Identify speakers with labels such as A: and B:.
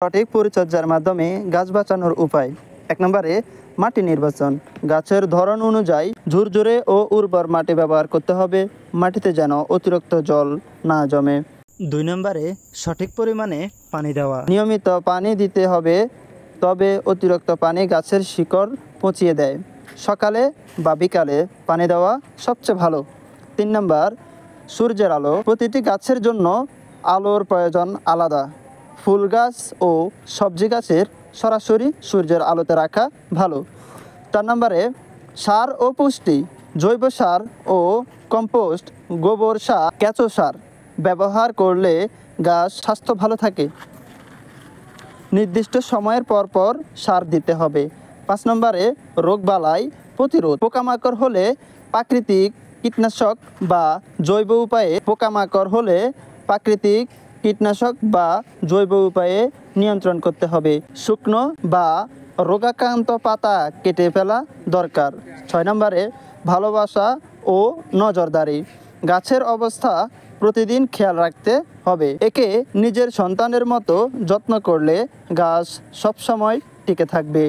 A: সঠিক পরিচর্যার মাধ্যমে গাছ বাঁচানোর উপায়। 1 নম্বরে মাটি নির্বাচন। গাছের ধরন অনুযায়ী ঝুরঝুরে ও উর্বর মাটি ব্যবহার করতে হবে, মাটিতে যেন অতিরিক্ত জল না জমে। 2 নম্বরে সঠিক পরিমাণে পানি দেওয়া। নিয়মিত পানি দিতে হবে, তবে অতিরিক্ত পানি গাছের শিকড় পচিয়ে দেয়। সকালে বা বিকালে পানি দেওয়া সবচেয়ে ভালো। 3 নম্বর সূর্যের আলো। প্রতিটি গাছের জন্য আলোর প্রয়োজন আলাদা। ফুল গাছ ও সবজি গাছের সরাসরি সূর্যের আলোতে রাখা ভালো। 4 নম্বরে সার ও পুষ্টি। জৈব সার ও কম্পোস্ট, গোবর সার, কেঁচো সার ব্যবহার করলে গাছ স্বাস্থ্য ভালো থাকে। নির্দিষ্ট সময়ের পর পর সার দিতে হবে। 5 নম্বরে রোগবালাই প্রতিরোধ। পোকামাকড় হলে প্রাকৃতিক কীটনাশক বা জৈব উপায়ে নিয়ন্ত্রণ করতে হবে। শুকনো বা রোগাক্রান্ত পাতা কেটে ফেলা দরকার। 6 নম্বরে ভালোবাসা ও নজরদারি। গাছের অবস্থা প্রতিদিন খেয়াল রাখতে হবে। একে নিজের সন্তানের মতো যত্ন করলে গাছ সবসময় টিকে থাকবে।